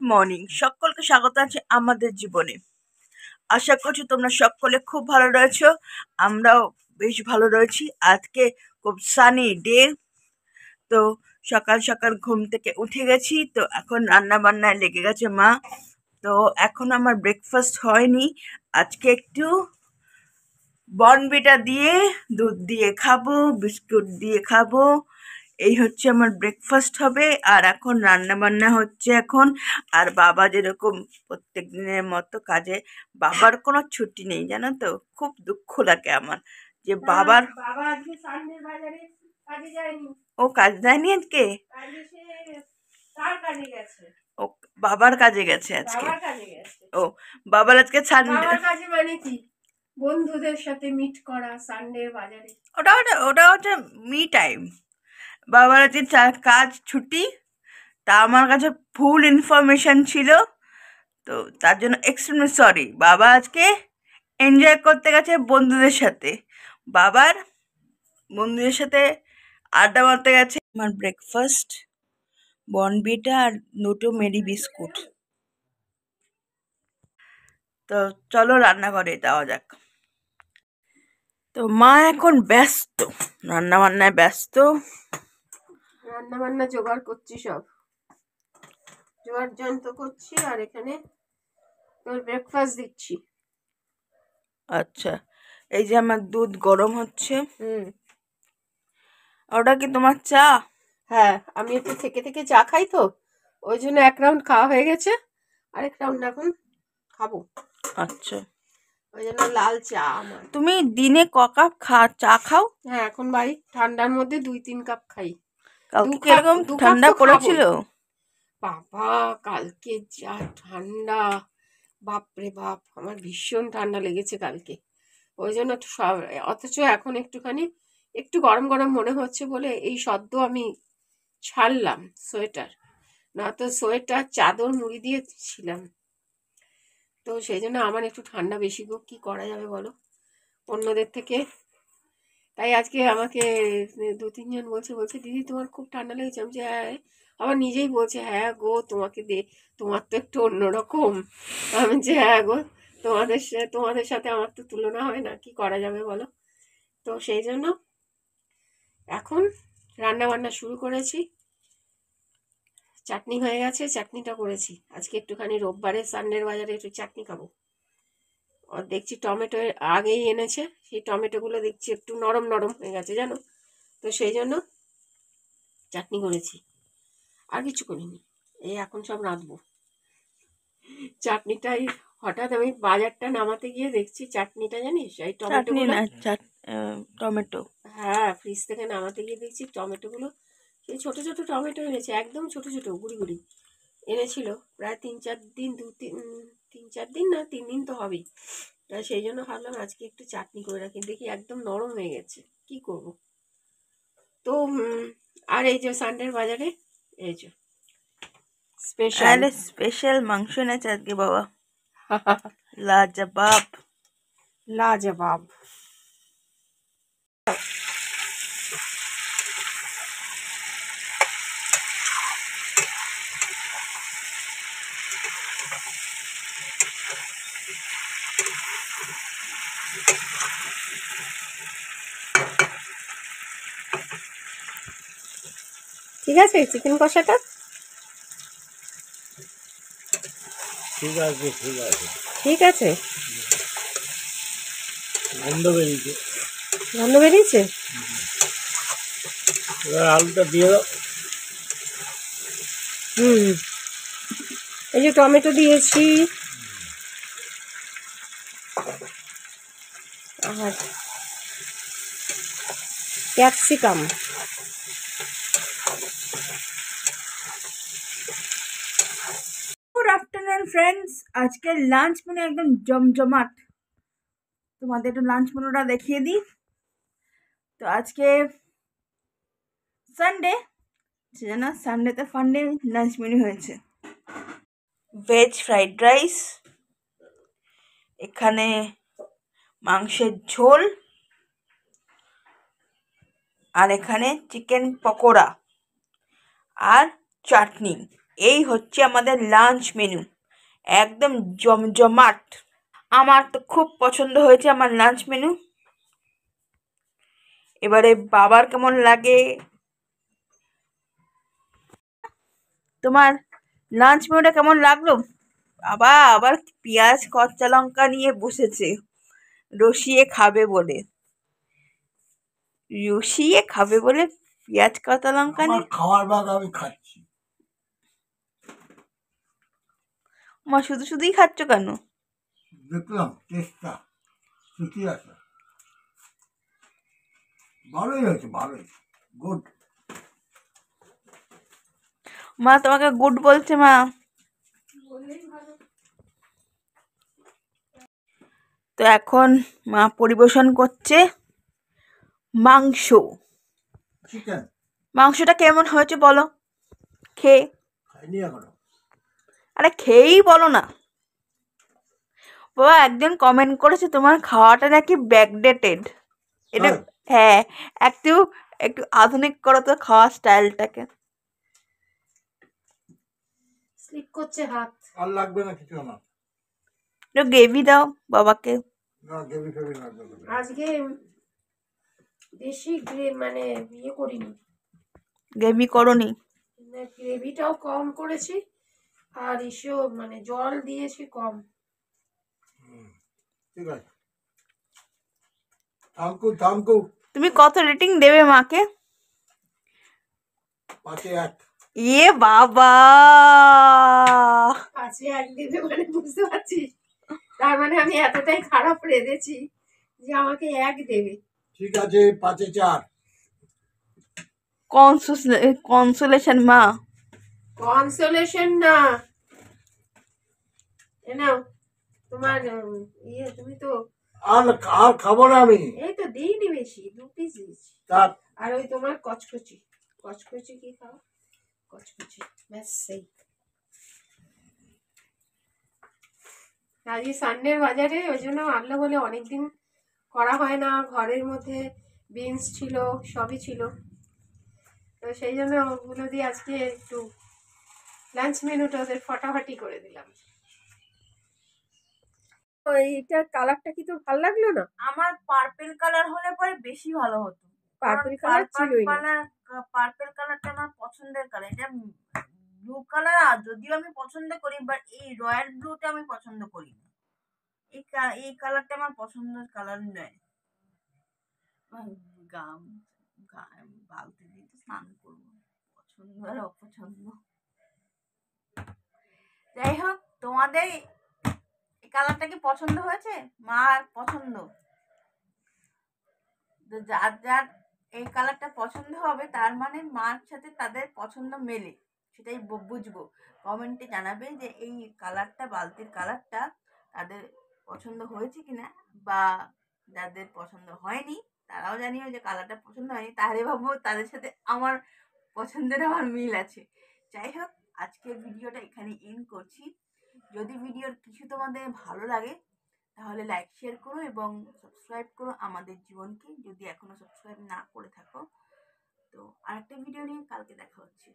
Morning, সকলকে স্বাগত আছে আমাদের জীবনে। আশা করছি তোমরা সকলে খুব ভালো রয়েছো, আমরাও বেশ ভালো রয়েছি। আজকে খুব সানি ডে। তো সকাল সকাল ঘুম থেকে উঠে গেছি, তো এখন রান্না বান্নায় লেগে গেছে মা। তো এখন আমার ব্রেকফাস্ট হয়নি, আজকে একটু বর্নভিটা দিয়ে দুধ দিয়ে খাবো, বিস্কুট দিয়ে খাবো। এই হচ্ছে আমার ব্রেকফাস্ট হবে। আর এখন রান্না বান্না হচ্ছে এখন। আর বাবা যেরকম প্রত্যেক দিনের মতো কাজে, বাবার কোনো ছুটি নেই, জানো তো। খুব দুঃখ লাগে আমার যে বাবার। বাবা আজকে সানডে বাজারে কাজে যায়নি। ও কাজ যায়নি আজকে? কাজে সে তার কাজে গেছে। ও বাবার কাজে গেছে আজকে। বাবার কাজে গেছে। ও বাবার আজকে সানডে। বাবার কাজে মানে কি? বন্ধুদের সাথে মিট করা সানডে বাজারে। ওটা ওটা ওটা হচ্ছে মি টাইম। বাবার আজকে কাজ ছুটি। তা আমার কাছে ফুল ইনফরমেশন ছিল, তো তার জন্য এক্সট্রিমলি সরি। বাবা আজকে এনজয় করতে গেছে বন্ধুদের সাথে, বাবার বন্ধুদের সাথে আড্ডা মারতে গেছে। আমার ব্রেকফাস্ট বর্নভিটা আর দুটো মেরি বিস্কুট। তো চলো রান্নাঘরে যাওয়া যাক। তো মা এখন ব্যস্ত, রান্না বান্নায় ব্যস্ত। রান্না বান্না জোগাড় করছি, সব জোগাড় যন্ত্র করছি, আর এখানে তোর ব্রেকফাস্ট দিচ্ছি। আচ্ছা, এই যে আমার দুধ গরম হচ্ছে। ওটা কি তোমার চা? হ্যাঁ, আমি একটু থেকে থেকে চা খাই, তো ওই জন্য এক রাউন্ড খাওয়া হয়ে গেছে, আরেক রাউন্ড এখন খাবো। আচ্ছা, ওই জন্য লাল চা আমার। তুমি দিনে ক কাপ চা খাও? হ্যাঁ, এখন ভাই ঠান্ডার মধ্যে 2-3 কাপ খাই। কালকে কিরকম দু কাপ ঠান্ডা তো পড়েছিল? বাবা, কালকে যা ঠান্ডা! বাপরে বাপ, আমার ভীষণ ঠান্ডা লেগেছে কালকে। ওই জন্য তো সব, অথচ এখন একটু গরম গরম মনে হচ্ছে বলে এই সদ্য আমি ছাড়লাম সোয়েটার, না তো সোয়েটার চাদর মুড়ি দিয়ে ছিলাম। তো সেই জন্য আমার একটু ঠান্ডা বেশি গো, কি করা যাবে বলো অন্যদের থেকে। তাই আজকে আমাকে 2-3 জন বলছে দিদি তোমার খুব ঠান্ডা লেগেছে। আমি যে হ্যাঁ, আবার নিজেই বলছে হ্যাঁ গো তোমাকে তোমার তো একটু অন্যরকম। আমি যে হ্যাঁ গো, তোমাদের সাথে আমার তো তুলনা হয় না, কি করা যাবে বলো। তো সেই জন্য এখন রান্না বান্না শুরু করেছি। চাটনি হয়ে গেছে, চাটনিটা করেছি আজকে একটুখানি, রোববারে সানডের বাজারে একটু চাটনি খাবো। আর দেখছি টমেটো আগেই এনেছে, সেই টমেটোগুলো দেখছি একটু নরম নরম হয়ে গেছে জানো, তো সেই জন্য চাটনি করেছি, আর কিছু করিনি। এই এখন সব রাঁধবো। চাটনিটাই হঠাৎ আমি বাজারটা নামাতে গিয়ে দেখছি চাটনিটা, জানিস এই টমেটোগুলো, টমেটো, হ্যাঁ ফ্রিজ থেকে নামাতে গিয়ে দেখছি টমেটোগুলো, সেই ছোট ছোট টমেটো এনেছে, একদম ছোট ছোট গুড়ি গুড়ি এনেছিল, প্রায় 3-4 দিন, 3-4 দিন না 3 দিন তো হবেই। সেই জন্য ভাবলাম আজকে একটু চাটনি করে রাখি, দেখি একদম নরম হয়ে গেছে, কি করব। তো আর এই যে সানডের বাজারে এই যে স্পেশাল স্পেশাল মাংস এনেছে আজকে বাবা। লাজবাব লাজবাব। ঠিক আছে চিকেন কষাটা? ঠিক আছে ঠিক আছে ঠিক আছে। গন্ধ বেরিয়েছে, গন্ধ বেরিয়েছে। এবার আলুটা দিয়ে দাও। এই যে টমেটো দিয়েছি, আর ক্যাপসিকাম। গুড আফটারনুন ফ্রেন্ডস, আজকে লাঞ্চ মেনু একদম জমজমাট। তোমাদের একটু লাঞ্চ মেনুটা দেখিয়ে দিই। তো আজকে সানডে, জানো সানডেতে ফান্ডে লাঞ্চ মেনু হয়েছে ভেজ ফ্রাইড রাইস, এখানে মাংসের ঝোল, আর এখানে চিকেন পকোড়া আর চাটনি। এই হচ্ছে আমাদের লাঞ্চ মেনু, একদম জমজমাট। আমার তো খুব পছন্দ হয়েছে আমার লাঞ্চ মেনু। এবারে বাবার কেমন লাগে? তোমার লাঞ্চ মেনুটা কেমন লাগলো? বাবা আবার পেঁয়াজ কচ্চা লঙ্কা নিয়ে বসেছে, রসিয়ে খাবে বলে। রসিয়ে খাবে বলে পেঁয়াজ কাঁচা লঙ্কা আমার নিয়ে। খাওয়ার ভাগ আমি খাচ্ছি। মা শুধু শুধুই খাচ্ছ কেন? দেখলাম টেস্টটা ঠিকই আছে, ভালোই হয়েছে, ভালোই, গুড। মা তোমাকে গুড বলছে মা। বললেই ভালো। তো এখন মা পরিবেশন করছে মাংস। চিকেন মাংসটা কেমন হয়েছে বলো খেয়ে? খাইনি এখনো। আরে খেয়েই বলো না। বাবা একজন কমেন্ট করেছে তোমার খাওয়াটা নাকি ব্যাকডেটেড। এটা তাই? হ্যাঁ, একটু একটু আধুনিক করো তো খাওয়ার স্টাইলটাকে। স্লিপ করছে হাত। আর লাগবে না কিছু আমার, একটু গ্রেভি দাও বাবাকে। না গ্রেভি ফেভি লাগবে না। আজকে বেশি মানে ইয়ে করিনি, গ্রেভি করনি? গ্রেভিটাও কম করেছি, আর ইসেও মানে জল দিয়েছি কম। ঠিক আছে, থামকু। তুমি কত রেটিং দেবে মাকে? 5-এ 1। এ বাবা, 5-এ 1 দেবে মানে বুঝতে পারছিস? তার মানে আমি এতটাই খারাপ রেঁধেছি যে আমাকে 1 দেবে। ঠিক আছে, 5-এ 4। কনসোলেশন মা। কনসোলেশন না, এ নাও তোমার ইয়ে, তুমি তো আর আর খাবো না আমি। এই তো দিইনি বেশি, 2 পিস দিয়েছি। তার আর ওই তোমার কচকচি, কচকচি কি খাও? কচকচি, ব্যাস সেই। আজকে সানডের বাজারে, ওই জন্য আনলো বলে অনেকদিন করা হয় না। ঘরের মধ্যে বিনস ছিল, সবই ছিল, তো সেই জন্য ওগুলো দিয়ে আজকে একটু লাঞ্চ মেনুটা ওদের ফটাফটি করে দিলাম। এইটার কালারটা কি তোর ভালো লাগলো না? আমার পার্পেল কালার হলে পরে বেশি ভালো হতো। পার্পল কালার ছিলই না। পার্পেল কালারটা আমার পছন্দের কালার। এটা ব্লু কালার যদিও আমি পছন্দ করি, বাট এই রয়্যাল ব্লুটা আমি পছন্দ করি না। এই কালারটা আমার পছন্দের কালার নয়। গাম বালতি দিয়ে তো স্নান করবো, পছন্দ আর অপছন্দ। যাই হোক, তোমাদের এই কালারটা কি পছন্দ হয়েছে? মার পছন্দ। যার যার এই কালারটা পছন্দ হবে তার মানে মার সাথে তাদের পছন্দ মেলে, সেটাই বুঝবো। কমেন্টে জানাবে যে এই কালারটা, বালতির কালারটা তাদের পছন্দ হয়েছে কিনা, বা যাদের পছন্দ হয়নি তারাও জানিও যে কালারটা পছন্দ হয়নি, তাহলে ভাববো তাদের সাথে আমার পছন্দের আমার মিল আছে। যাই হোক, আজকের ভিডিওটা এখানে এন্ড করছি। যদি ভিডিওর কিছু তোমাদের ভালো লাগে তাহলে লাইক শেয়ার করো এবং সাবস্ক্রাইব করো আমাদের জীবনকে, যদি এখনো সাবস্ক্রাইব না করে থাকো। তো আরেকটা ভিডিও নিয়ে কালকে দেখা হচ্ছে।